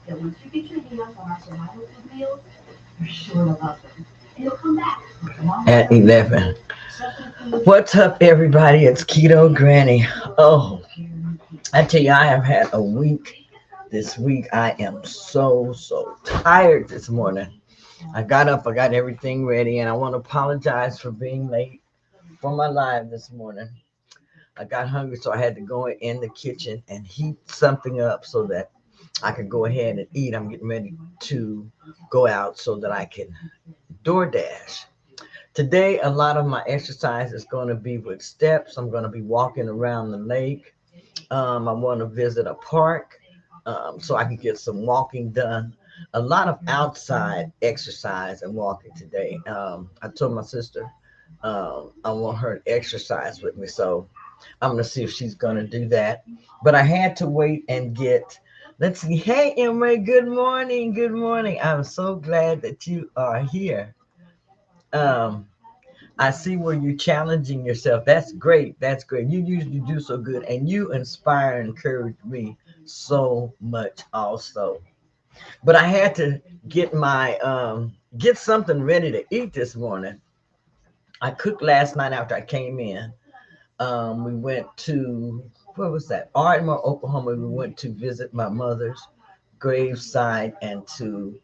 that once you get your meals on our survival food meals, you're sure to love them. And you'll come back at 11. What's up, everybody? It's Keto Granny. Oh, I tell you, I have had a week. This week, I am so tired this morning. I got up, I got everything ready, and I want to apologize for being late for my live this morning. I got hungry, so I had to go in the kitchen and heat something up so that I could go ahead and eat. I'm getting ready to go out so that I can DoorDash. Today, a lot of my exercise is going to be with steps. I'm going to be walking around the lake. I want to visit a park so I can get some walking done. A lot of outside exercise and walking today. I told my sister I want her to exercise with me, so I'm going to see if she's going to do that. But I had to wait and get. Let's see. Hey, Emre. Good morning. Good morning. I'm so glad that you are here. Um, I see where you're challenging yourself. That's great. That's great. You usually do so good, and you inspire and encourage me so much also. But I had to get my get something ready to eat this morning. I cooked last night after I came in. We went to where was that? Ardmore, Oklahoma. We went to visit my mother's graveside and to,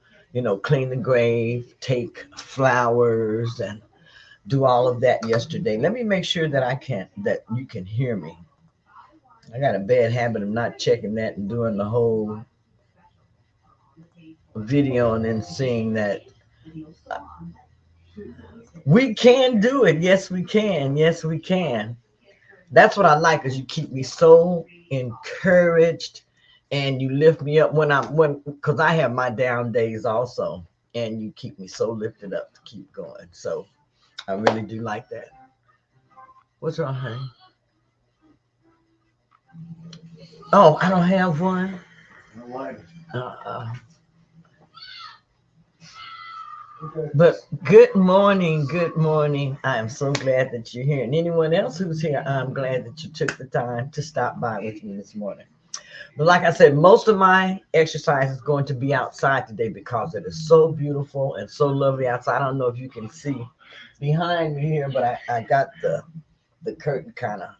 clean the grave, take flowers, and do all of that yesterday. Let me make sure that you can hear me. I got a bad habit of not checking that and doing the whole video and then seeing that we can do it. Yes, we can. Yes, we can. That's what I like, is you keep me so encouraged and you lift me up when because I have my down days also, and you keep me so lifted up to keep going. So I really do like that. What's wrong, honey? Oh, I don't have one. Uh, but good morning, good morning. I am so glad that you're here. And anyone else who's here, I'm glad that you took the time to stop by with me this morning. But like I said, most of my exercise is going to be outside today because it is so beautiful and so lovely outside. I don't know if you can see behind me here, but I got the curtain kind of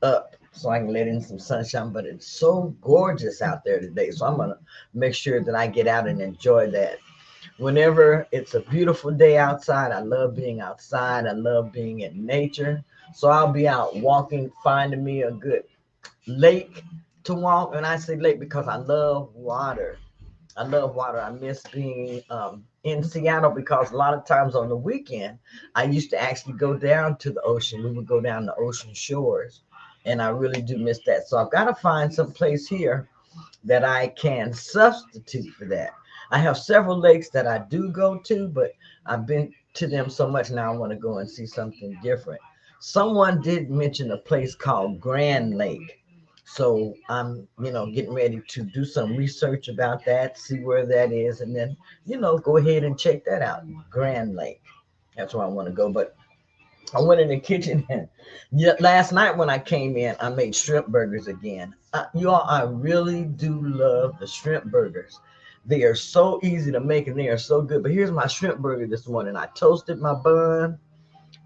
up so I can let in some sunshine. But it's so gorgeous out there today. So I'm going to make sure that I get out and enjoy that. Whenever it's a beautiful day outside, I love being outside. I love being in nature. So I'll be out walking, finding me a good lake to walk. And I say lake because I love water. I love water. I miss being in Seattle because a lot of times on the weekend, I used to actually go down to the ocean. We would go down the ocean shores. And I really do miss that. So I've got to find some place here that I can substitute for that. I have several lakes that I do go to, but I've been to them so much now I want to go and see something different. Someone did mention a place called Grand Lake. So I'm, getting ready to do some research about that, see where that is, and then, go ahead and check that out. Grand Lake. That's where I want to go. But I went in the kitchen and last night when I came in, I made shrimp burgers again. You all, I really do love the shrimp burgers. They are so easy to make and they are so good. But here's my shrimp burger this morning. I toasted my bun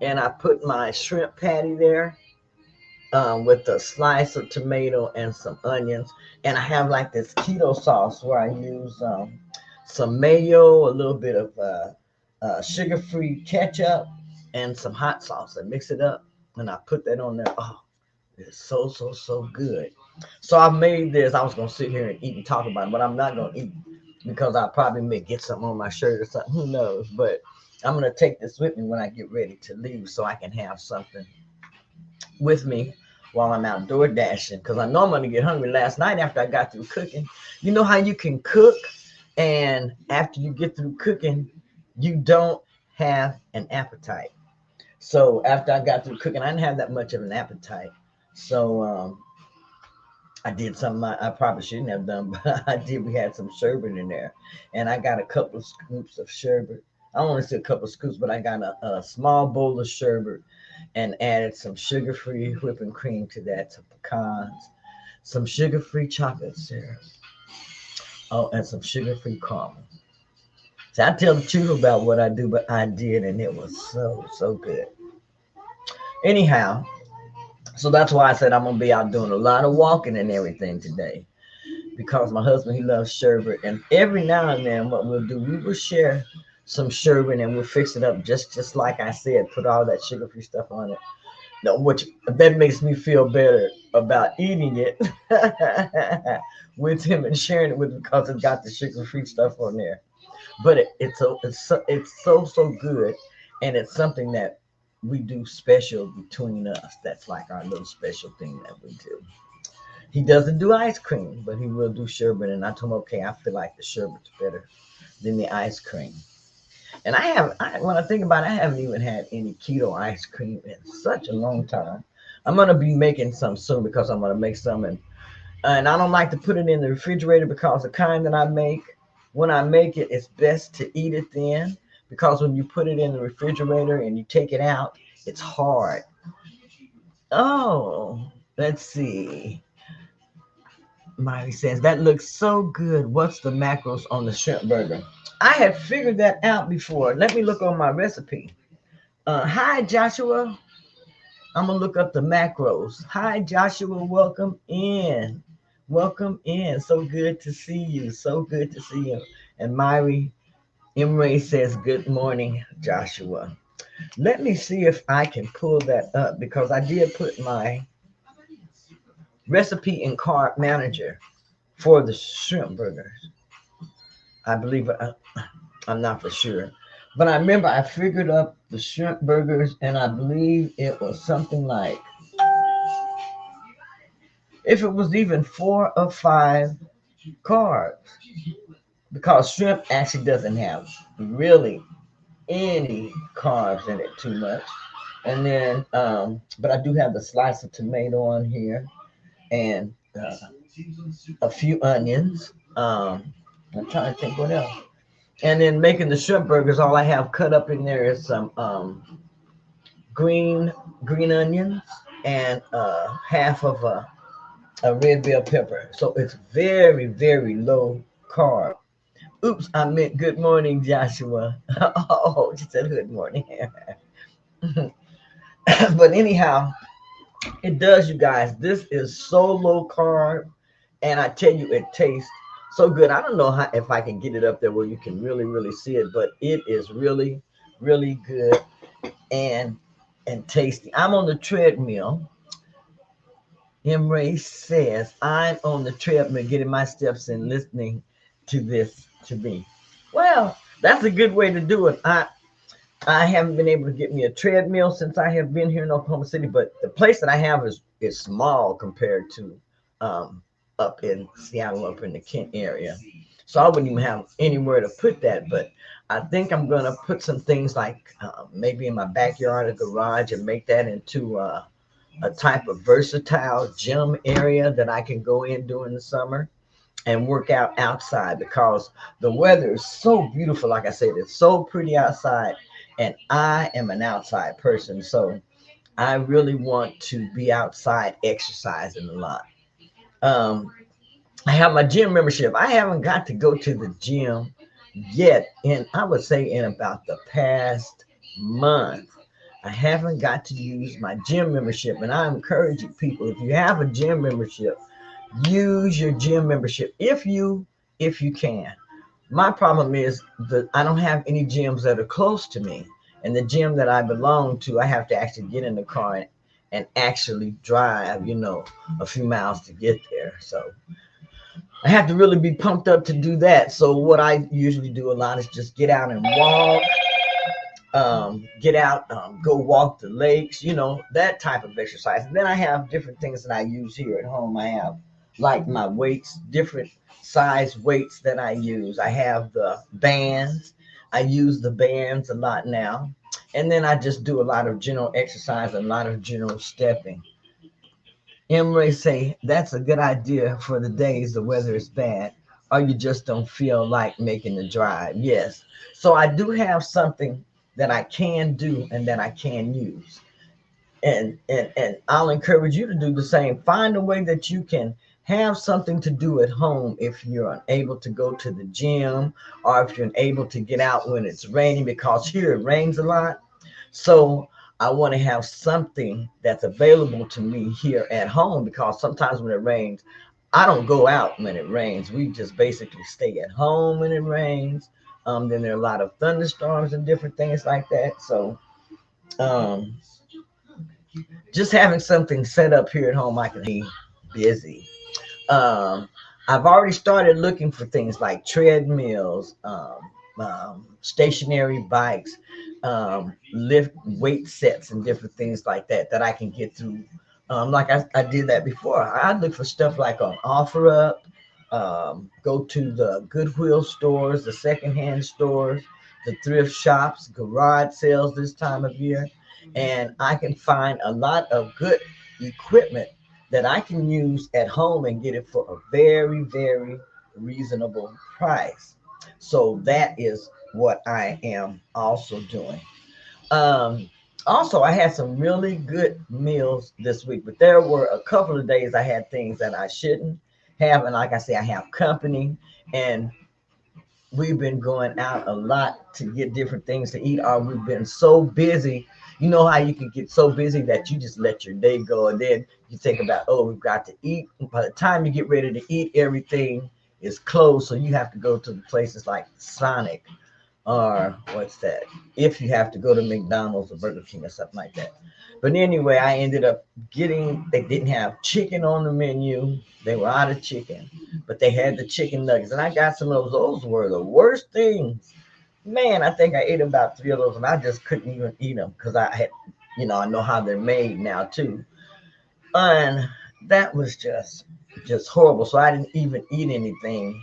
and I put my shrimp patty there with a slice of tomato and some onions. And I have like this keto sauce where I use some mayo, a little bit of sugar-free ketchup, and some hot sauce. I mix it up and I put that on there. Oh, it's so good. So I made this. I was gonna sit here and eat and talk about it, but I'm not gonna eat because I probably may get something on my shirt or something. Who knows? But I'm gonna take this with me when I get ready to leave, so I can have something with me while I'm outdoor dashing. Because I know I'm gonna get hungry. Last night after I got through cooking, you know how you can cook, and after you get through cooking, you don't have an appetite. So after I got through cooking, I didn't have that much of an appetite. So I did something I probably shouldn't have done, but I did. We had some sherbet in there, and I got a couple of scoops of sherbet. I don't want to say a couple of scoops, but I got a small bowl of sherbet and added some sugar-free whipping cream to that, some pecans, some sugar-free chocolate syrup. Oh, and some sugar-free caramel. So I tell the truth about what I do, but I did, and it was so, so good. Anyhow, so that's why I said I'm gonna be out doing a lot of walking and everything today. Because my husband, he loves sherbet, and every now and then what we'll do, we will share some sherbet and we'll fix it up just like I said, put all that sugar-free stuff on it. No, which that makes me feel better about eating it with him and sharing it with him because it's got the sugar-free stuff on there. But it's so good, and it's something that we do special between us. That's like our little special thing that we do. He doesn't do ice cream, but he will do sherbet. And I told him, okay, I feel like the sherbet's better than the ice cream. And when I think about it, I haven't even had any keto ice cream in such a long time. I'm gonna be making some soon because I'm gonna make some, and I don't like to put it in the refrigerator because the kind that I make, when I make it, it's best to eat it then because when you put it in the refrigerator and you take it out, it's hard. Oh, let's see. Miley says, that looks so good. What's the macros on the shrimp burger? I had figured that out before. Let me look on my recipe. Hi, Joshua. I'm going to look up the macros. Hi, Joshua. Welcome in. Welcome in. So good to see you. So good to see you. And Myri Imre says, good morning, Joshua. Let me see if I can pull that up because I did put my recipe in Carb Manager for the shrimp burgers. I believe I'm not for sure. But I remember I figured up the shrimp burgers and I believe it was something like, if it was even 4 or 5 carbs, because shrimp actually doesn't have really any carbs in it too much. And then, but I do have the slice of tomato on here and a few onions. I'm trying to think what else. And then making the shrimp burgers, all I have cut up in there is some green onions and half of a red bell pepper. So it's very, very low carb. Oops, I meant good morning, Joshua. Oh, she said good morning. But anyhow, it does, you guys. This is so low carb, and I tell you, it tastes so good. I don't know if I can get it up there where you can really, really see it, but it is really, really good and tasty. I'm on the treadmill. Emre says, I'm on the treadmill getting my steps in, listening to this to me. Well, that's a good way to do it. I haven't been able to get me a treadmill since I have been here in Oklahoma City, but the place that I have is small compared to up in Seattle, up in the Kent area. So I wouldn't even have anywhere to put that. But I think I'm gonna put some things like maybe in my backyard or garage and make that into a type of versatile gym area that I can go in during the summer and work out outside because the weather is so beautiful. Like I said, it's so pretty outside, and I am an outside person, so I really want to be outside exercising a lot. Um, I have my gym membership. I haven't got to go to the gym yet, and I would say in about the past month. I haven't got to use my gym membership, and I encourage you people, if you have a gym membership, use your gym membership if you can. My problem is that I don't have any gyms that are close to me, and the gym that I belong to, I have to actually get in the car and actually drive, a few miles to get there. So I have to really be pumped up to do that. So what I usually do a lot is just get out and walk, get out, go walk the lakes, that type of exercise. And then I have different things that I use here at home. I have like my weights, different size weights that I use. I have the bands. I use the bands a lot now. And then I just do a lot of general exercise, a lot of general stepping. Emre say that's a good idea for the days the weather is bad or you just don't feel like making the drive. Yes. So I do have something that I can do and that I can use. And I'll encourage you to do the same. Find a way that you can have something to do at home if you're unable to go to the gym or if you're unable to get out when it's raining, because here it rains a lot. So I want to have something that's available to me here at home, because sometimes when it rains, I don't go out when it rains. We just basically stay at home when it rains. Then there are a lot of thunderstorms and different things like that. So um, just having something set up here at home, I can be busy. Um, I've already started looking for things like treadmills, stationary bikes, lift weight sets, and different things like that that I can get through. Like I did that before. I look for stuff like on OfferUp, go to the Goodwill stores, the secondhand stores, the thrift shops, garage sales this time of year, and I can find a lot of good equipment that I can use at home and get it for a very, very reasonable price. So that is what I am also doing. Um, Also, I had some really good meals this week, but there were a couple of days I had things that I shouldn't have. And like I say, I have company, and we've been going out a lot to get different things to eat, or we've been so busy. You know how you can get so busy that you just let your day go, and then you think about, oh, we've got to eat. By the time you get ready to eat, everything is closed, so you have to go to the places like Sonic, or what's that? If you have to go to McDonald's or Burger King or something like that. But anyway, I ended up getting, they didn't have chicken on the menu. They were out of chicken, but they had the chicken nuggets. And I got some of those. Those were the worst things. Man, I think I ate about three of those, and I just couldn't even eat them because I had, I know how they're made now too. And that was just horrible. So I didn't even eat anything,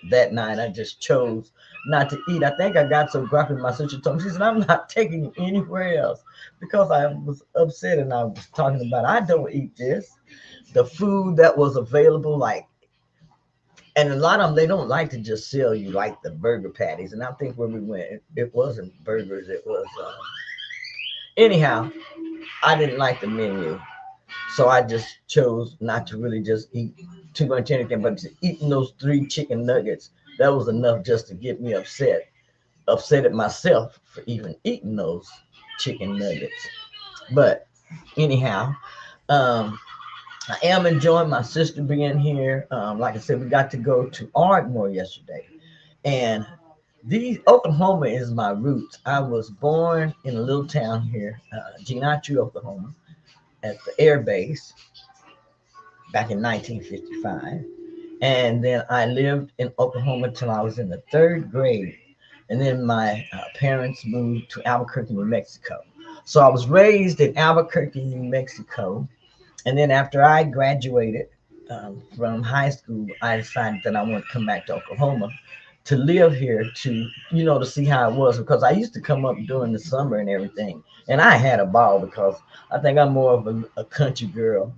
that night. I just chose not to eat. I think I got so grumpy. My sister told me, she said, I'm not taking you anywhere else, because I was upset and I was talking about, I don't eat this. The food that was available, like, and a lot of them, they don't like to just sell you like the burger patties. And I think when we went, it wasn't burgers, it was, anyhow, I didn't like the menu. So I just chose not to really just eat too much anything, but just eating those three chicken nuggets, that was enough just to get me upset at myself for even eating those chicken nuggets. But anyhow, um, I am enjoying my sister being here. Like I said, we got to go to Ardmore yesterday, and these Oklahoma is my roots. I was born in a little town here, Geenatchee, Oklahoma, at the air base back in 1955. And then I lived in Oklahoma till I was in the third grade. And then my parents moved to Albuquerque, New Mexico. So I was raised in Albuquerque, New Mexico. And then after I graduated from high school, I decided that I wanted to come back to Oklahoma to live here, to see how it was, because I used to come up during the summer and everything. And I had a ball, because I think I'm more of a country girl.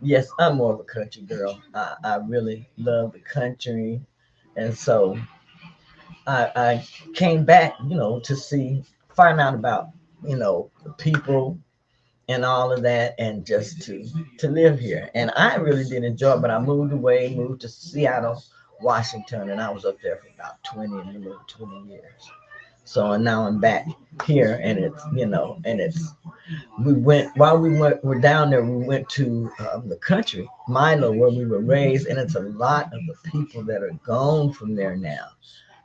Yes, I'm more of a country girl. I really love the country. And so I came back, to find out about, the people and all of that, and just to live here. And I really did enjoy it, but I moved to Seattle, Washington, and I was up there for about 20, a little over 20 years. So, and now I'm back here, and it's we went while were down there. We went to the country, Milo, where we were raised, and it's a lot of the people that are gone from there now.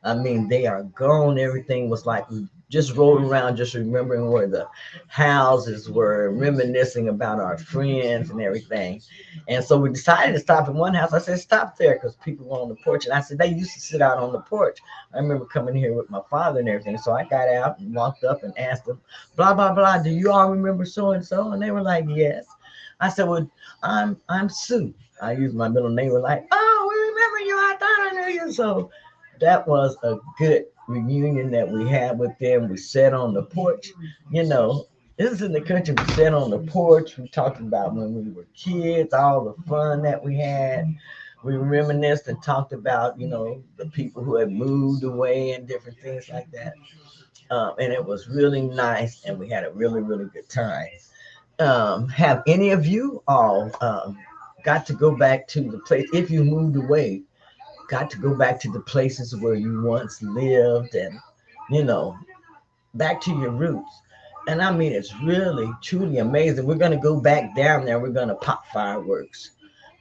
I mean, they are gone. Everything was like we just rolled around, just remembering where the houses were, reminiscing about our friends and everything. And so we decided to stop in one house. I said, stop there, because people were on the porch. And I said, they used to sit out on the porch. I remember coming here with my father and everything. So I got out and walked up and asked them, blah, blah, blah, do you all remember so and so? And they were like, yes. I said, well, I'm Sue. I used my middle name. They were like, oh, we remember you. I thought I knew you. So that was a good reunion that we had with them. We sat on the porch, you know. This is in the country. We sat on the porch. We talked about when we were kids, all the fun that we had. We reminisced and talked about, the people who had moved away and different things like that. And it was really nice, and we had a really, really good time. Have any of you all got to go back to the place. If you moved away, got to go back to the places where you once lived, and you know, back to your roots. And I mean, it's really, truly amazing. We're going to go back down there. We're going to pop fireworks.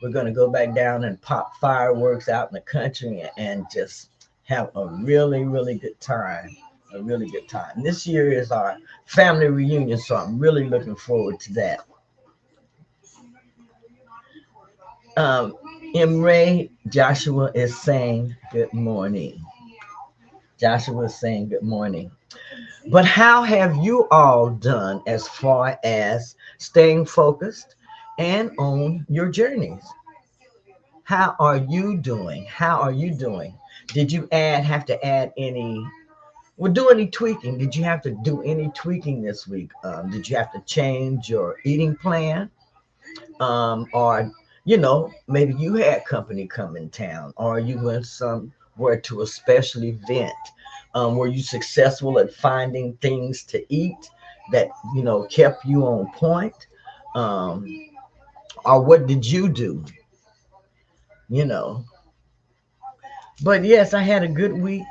We're going to go back down and pop fireworks out in the country and just have a really, really good time. A really good time. This year is our family reunion, so I'm really looking forward to that. Um, Imre Joshua is saying good morning. Joshua is saying good morning. But how have you all done as far as staying focused and on your journeys? How are you doing? How are you doing? Did you have to add any, well, do any tweaking? Did you have to do any tweaking this week? Did you have to change your eating plan? Or, maybe you had company come in town, or you went somewhere to a special event. Were you successful at finding things to eat that, kept you on point? Um, or what did you do? You know, but yes, I had a good week.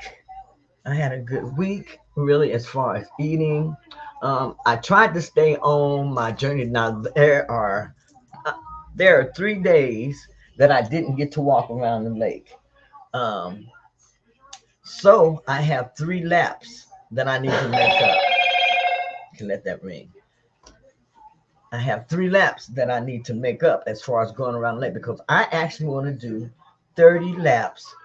I had a good week, really, as far as eating. I tried to stay on my journey. Now uh, there are 3 days that I didn't get to walk around the lake. Um, so I have 3 laps that I need to make up. You can let that ring. I have 3 laps that I need to make up as far as going around the lake, because I actually want to do 30 laps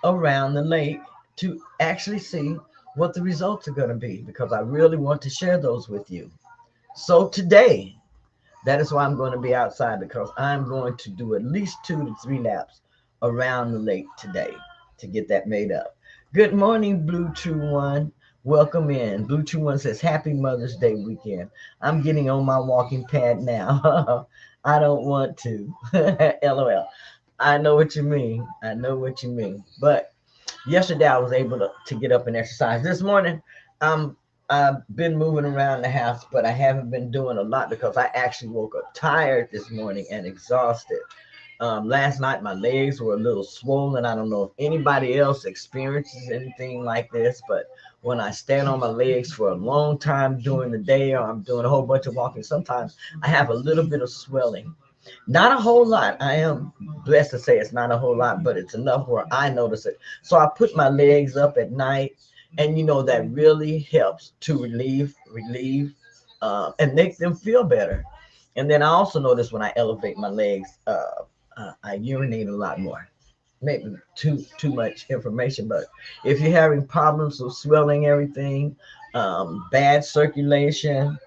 around the lake to actually see what the results are going to be, because I really want to share those with you. So today, that is why I'm going to be outside, because I'm going to do at least 2 to 3 laps around the lake today to get that made up. Good morning, Blue True One. Welcome in. Blue True One says, Happy Mother's Day weekend. I'm getting on my walking pad now. I don't want to. LOL. I know what you mean. I know what you mean. But yesterday I was able to get up and exercise. This morning, I've been moving around the house, but I haven't been doing a lot because I actually woke up tired this morning and exhausted. Last night my legs were a little swollen. I don't know if anybody else experiences anything like this, but when I stand on my legs for a long time during the day, or I'm doing a whole bunch of walking, sometimes I have a little bit of swelling. Not a whole lot. I am blessed to say it's not a whole lot, but it's enough where I notice it. So I put my legs up at night, and that really helps to relieve, and make them feel better. And then I also notice when I elevate my legs, I urinate a lot more. Maybe too much information, but if you're having problems with swelling, everything, bad circulation,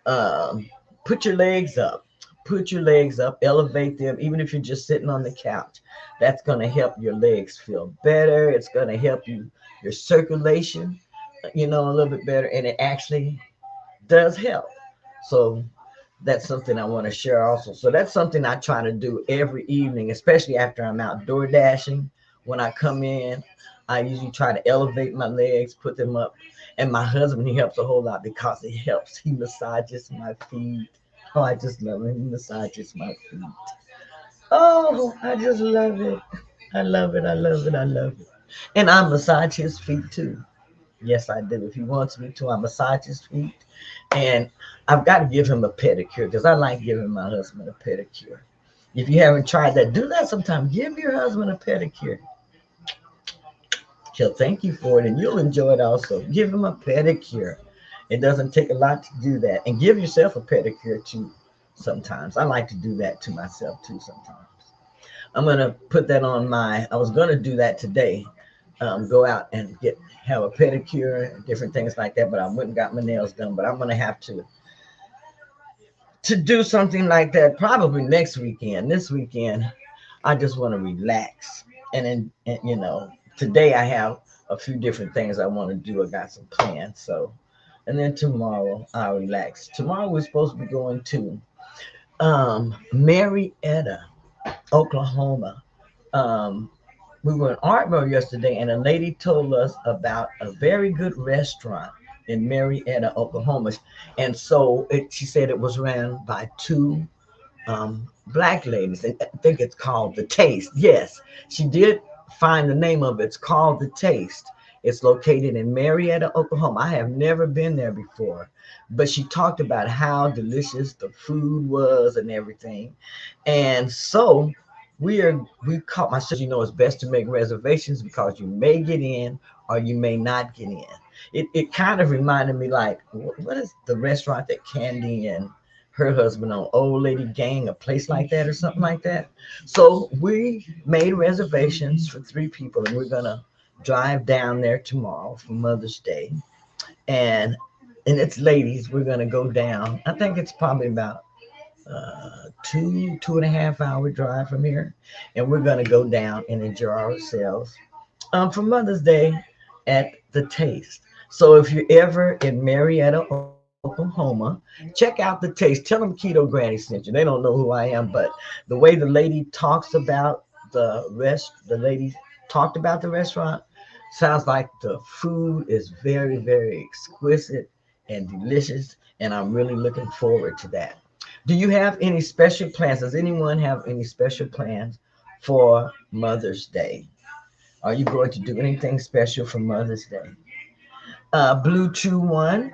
um, put your legs up. Put your legs up, elevate them, even if you're just sitting on the couch. That's going to help your legs feel better. It's going to help your circulation, a little bit better, and it actually does help. So that's something I want to share also. So that's something I try to do every evening, especially after I'm outdoor dashing. When I come in, I usually try to elevate my legs, put them up. And my husband, he helps a whole lot because he helps. He massages my feet. Oh, I just love it. He massages my feet. Oh, I just love it. I love it. I love it. I love it. And I massage his feet too. Yes, I do. If he wants me to, I massage his feet. And I've got to give him a pedicure because I like giving my husband a pedicure. If you haven't tried that, do that sometime. Give your husband a pedicure. He'll thank you for it, and you'll enjoy it also. Give him a pedicure. It doesn't take a lot to do that. And give yourself a pedicure too sometimes. I like to do that to myself too sometimes. I'm going to put that on I was going to do that today. Go out and have a pedicure and different things like that, but I went and got my nails done. But I'm going to have to do something like that probably next weekend. This weekend, I just want to relax. And today I have a few different things I want to do. I got some plans. So, and then tomorrow I'll relax. Tomorrow we're supposed to be going to Marietta, Oklahoma. Um, we were in Artmore yesterday, and a lady told us about a very good restaurant in Marietta, Oklahoma. And so she said it was ran by two black ladies. And I think it's called The Taste. Yes, she did find the name of it. It's called The Taste. It's located in Marietta, Oklahoma. I have never been there before, but she talked about how delicious the food was and everything. And so we caught, my sister, it's best to make reservations because you may get in or you may not get in. It kind of reminded me like, what is the restaurant that Candy and her husband on, Old Lady Gang, a place like that or something like that. So we made reservations for 3 people, and we're gonna drive down there tomorrow for Mother's Day. And it's ladies, we're gonna go down. I think it's probably about 2.5 hour drive from here, and we're gonna go down and enjoy ourselves for Mother's Day at the Taste. So if you're ever in Marietta, Oklahoma, check out the Taste. Tell them Keto Granny sent you. They don't know who I am, but the way the lady talks about the lady talked about the restaurant sounds like the food is very, very exquisite and delicious, and I'm really looking forward to that. Do you have any special plans? Does anyone have any special plans for Mother's Day? Are you going to do anything special for Mother's Day? Blue Chew One,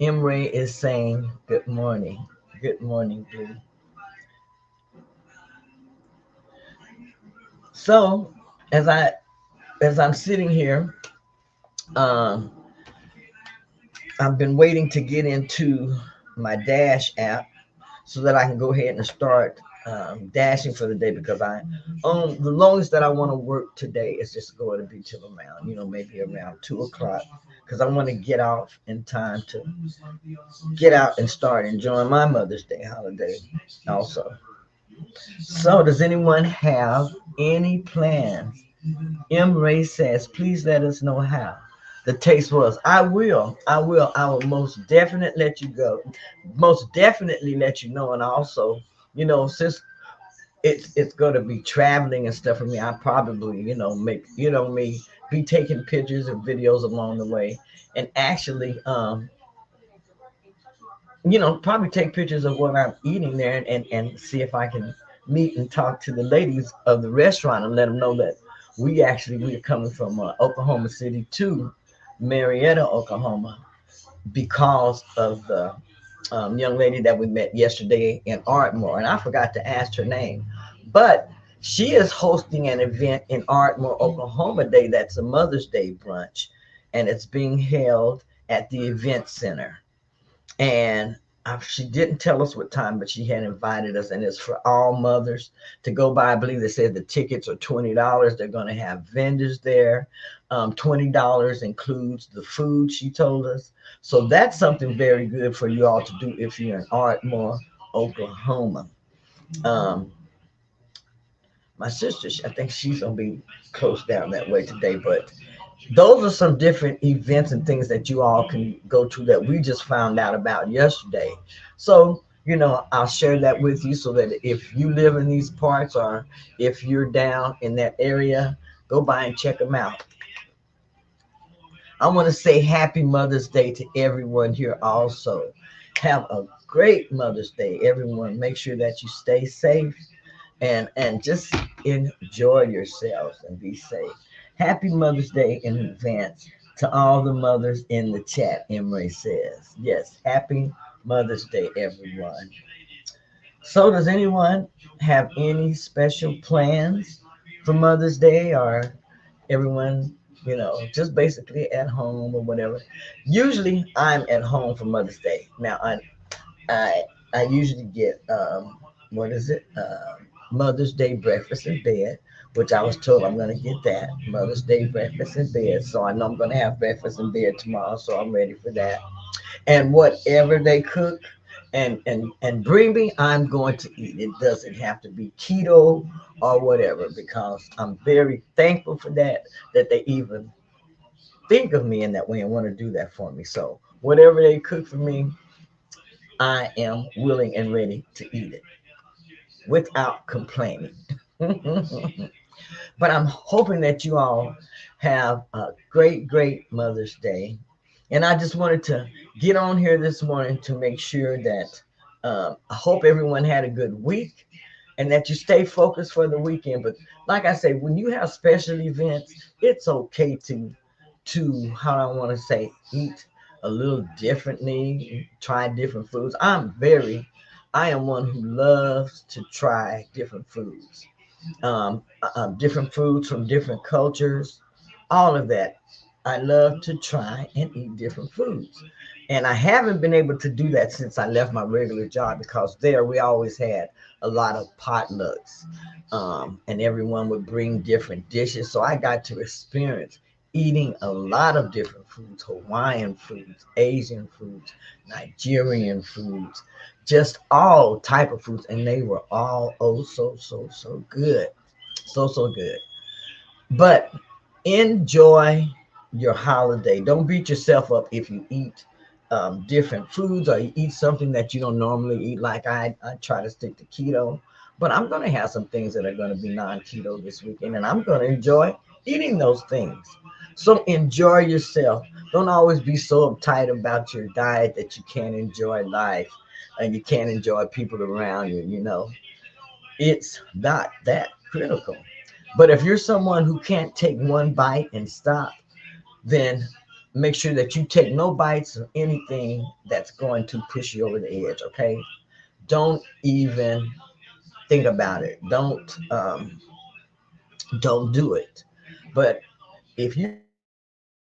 Imre is saying good morning. Good morning, Blue. So as I as I'm sitting here, um, I've been waiting to get into my Dash app so that I can go ahead and start dashing for the day because the longest that I want to work today is just going to be till around, maybe around 2 o'clock because I want to get off in time to get out and start enjoying my Mother's Day holiday also. So, does anyone have any plans? M. Ray says, please let us know how the taste was. I will most definitely let you go. Most definitely let you know. And also, since it's gonna be traveling and stuff for me, I probably, make, me be taking pictures and videos along the way. And actually, probably take pictures of what I'm eating there and see if I can meet and talk to the ladies of the restaurant and let them know that we're coming from Oklahoma City to Marietta, Oklahoma, because of the young lady that we met yesterday in Ardmore. And I forgot to ask her name, but she is hosting an event in Ardmore, Oklahoma Day. That's a Mother's Day brunch, and it's being held at the event center. And she didn't tell us what time, but she had invited us, and it's for all mothers to go by. I believe they said the tickets are $20. They're going to have vendors there. $20 includes the food, she told us. So that's something very good for you all to do if you're in Ardmore, Oklahoma. Um, my sister, I think she's going to be close down that way today, but those are some different events and things that you all can go to that we just found out about yesterday. So, I'll share that with you so that if you live in these parts or if you're down in that area, go by and check them out. I want to say happy Mother's Day to everyone here also. Have a great Mother's Day, everyone. Make sure that you stay safe and just enjoy yourselves and be safe. Happy Mother's Day in advance to all the mothers in the chat, Emery says. Yes, happy Mother's Day, everyone. So, does anyone have any special plans for Mother's Day, or everyone, just basically at home or whatever? Usually, I'm at home for Mother's Day. Now, I I usually get what is it? Mother's Day breakfast in bed, which I was told I'm gonna get that Mother's Day breakfast in bed. So I know I'm gonna have breakfast in bed tomorrow, so I'm ready for that. And whatever they cook and bring me, I'm going to eat. It doesn't have to be keto or whatever because I'm very thankful for that they even think of me in that way and want to do that for me. So whatever they cook for me, I am willing and ready to eat it without complaining. But I'm hoping that you all have a great, great Mother's Day. And I just wanted to get on here this morning to make sure that I hope everyone had a good week and that you stay focused for the weekend. But like I say, when you have special events, it's okay to how I want to say eat a little differently, try different foods. I am one who loves to try different foods from different cultures, all of that. I love to try and eat different foods. And I haven't been able to do that since I left my regular job because there we always had a lot of potlucks. And everyone would bring different dishes. So I got to experience eating a lot of different foods, Hawaiian foods, Asian foods, Nigerian foods, just all type of foods. And they were all so good. So good. But enjoy your holiday. Don't beat yourself up if you eat different foods or you eat something that you don't normally eat. Like I try to stick to keto, but I'm going to have some things that are going to be non-keto this weekend, and I'm going to enjoy eating those things. So enjoy yourself. Don't always be so uptight about your diet that you can't enjoy life and you can't enjoy people around you. It's not that critical. But if you're someone who can't take one bite and stop, then make sure that you take no bites of anything that's going to push you over the edge, okay? Don't even think about it. Don't do it. But if you can enjoy yourself and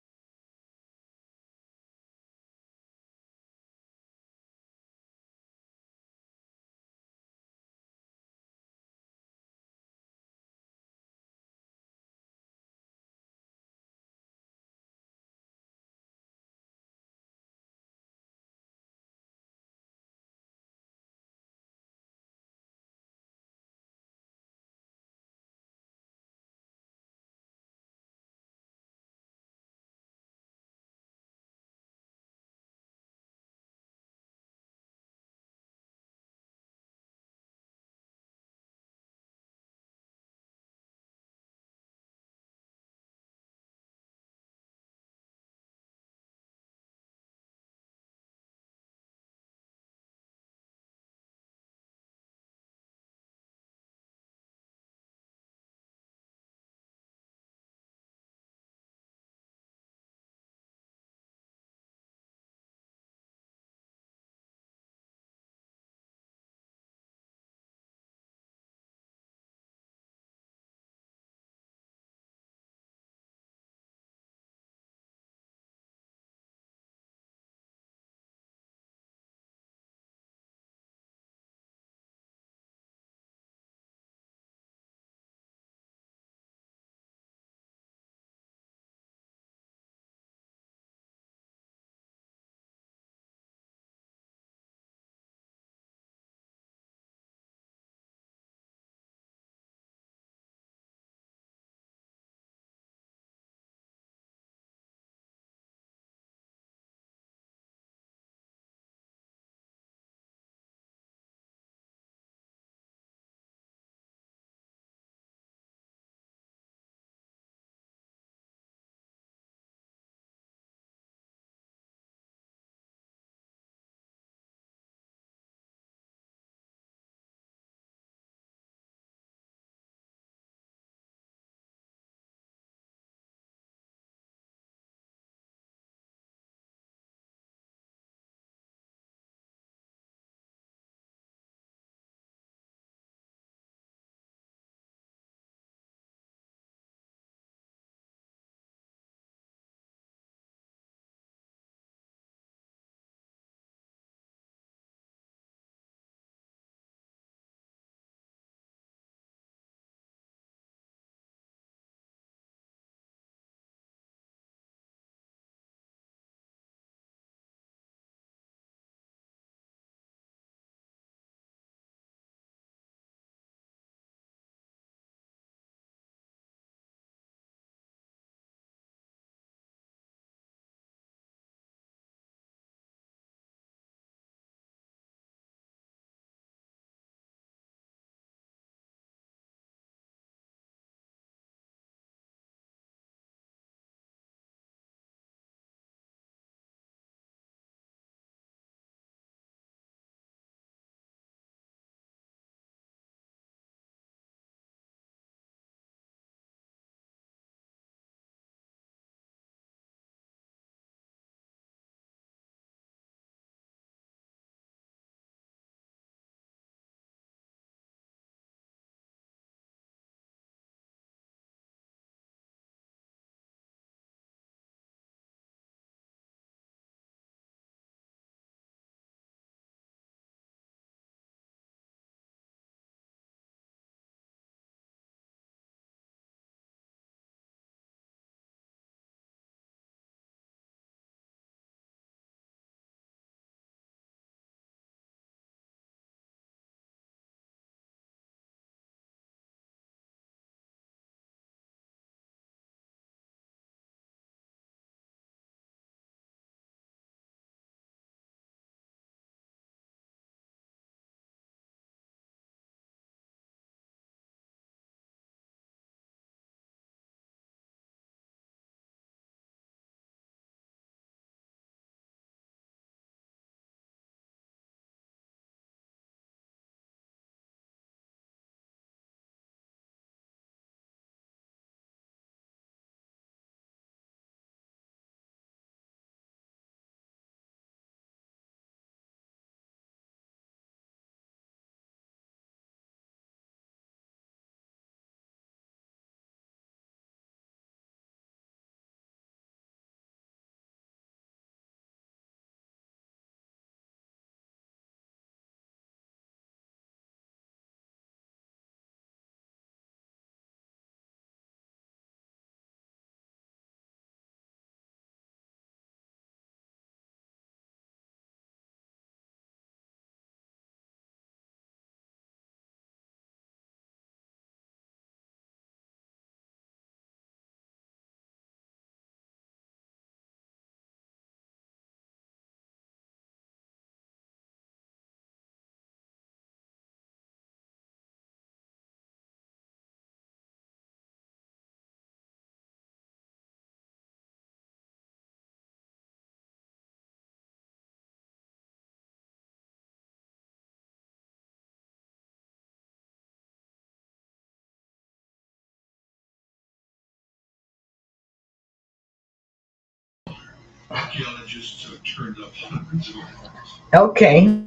Okay,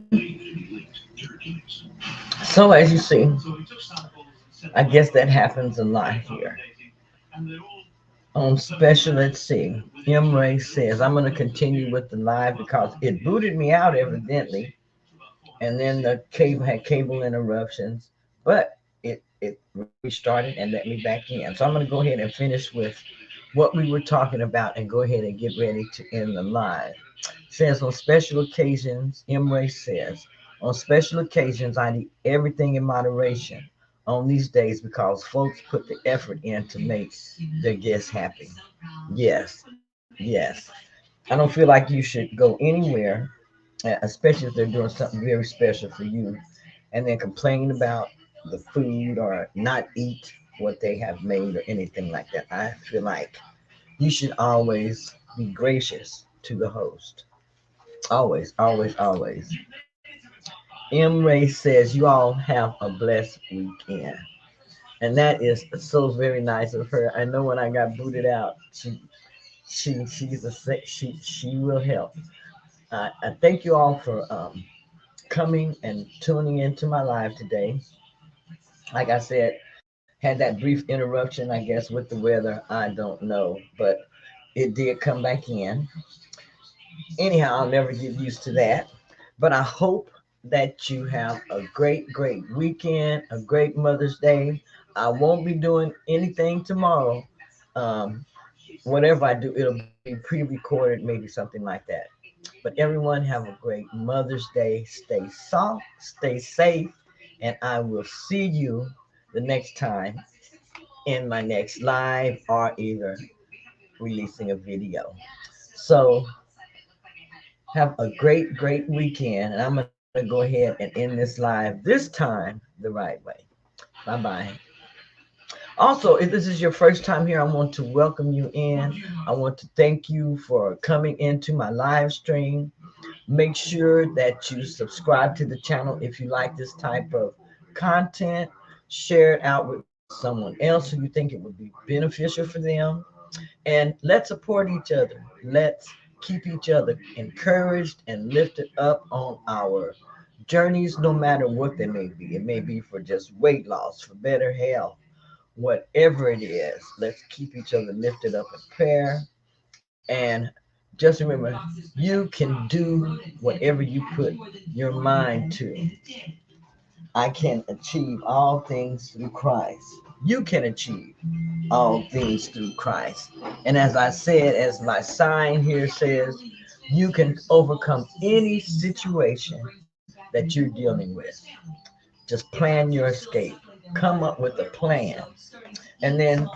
so as you see, I guess that happens a lot here. On special, let's see. M. Ray says, I'm going to continue with the live because it booted me out evidently. And then the cable had cable interruptions, but it restarted and let me back in. So I'm going to go ahead and finish with what we were talking about and go ahead and get ready to end the live. Says on special occasions, M. Ray says, on special occasions, I eat everything in moderation on these days because folks put the effort in to make their guests happy. Yes, yes. I don't feel like you should go anywhere, especially if they're doing something very special for you, and then complain about the food or not eat what they have made or anything like that. I feel like you should always be gracious to the host. Always, always, always. M. Ray says, you all have a blessed weekend. And that is so very nice of her. I know when I got booted out, she will help. I thank you all for coming and tuning into my live today. Like I said, had that brief interruption, I guess, with the weather. I don't know, but it did come back in. Anyhow, I'll never get used to that. But I hope that you have a great, great weekend, a great Mother's Day. I won't be doing anything tomorrow. Um, Whatever I do, it'll be pre-recorded, maybe something like that. But everyone have a great Mother's Day. Stay soft, stay safe, and I will see you the next time in my next live or either releasing a video. So have a great, great weekend. And I'm going to go ahead and end this live this time the right way. Bye bye. Also, if this is your first time here, I want to welcome you in. I want to thank you for coming into my live stream. Make sure that you subscribe to the channel if you like this type of content. Share it out with someone else who you think it would be beneficial for them. And let's support each other. Let's keep each other encouraged and lifted up on our journeys, no matter what they may be. It may be for just weight loss, for better health, whatever it is. Let's keep each other lifted up in prayer. And just remember, you can do whatever you put your mind to. I can achieve all things through Christ. You can achieve all things through Christ. And as I said, as my sign here says, you can overcome any situation that you're dealing with. Just plan your escape. Come up with a plan. And then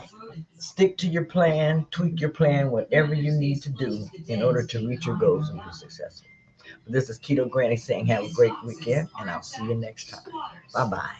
stick to your plan, tweak your plan, whatever you need to do in order to reach your goals and be successful. This is Keto Granny saying have a great weekend, and I'll see you next time. Bye bye.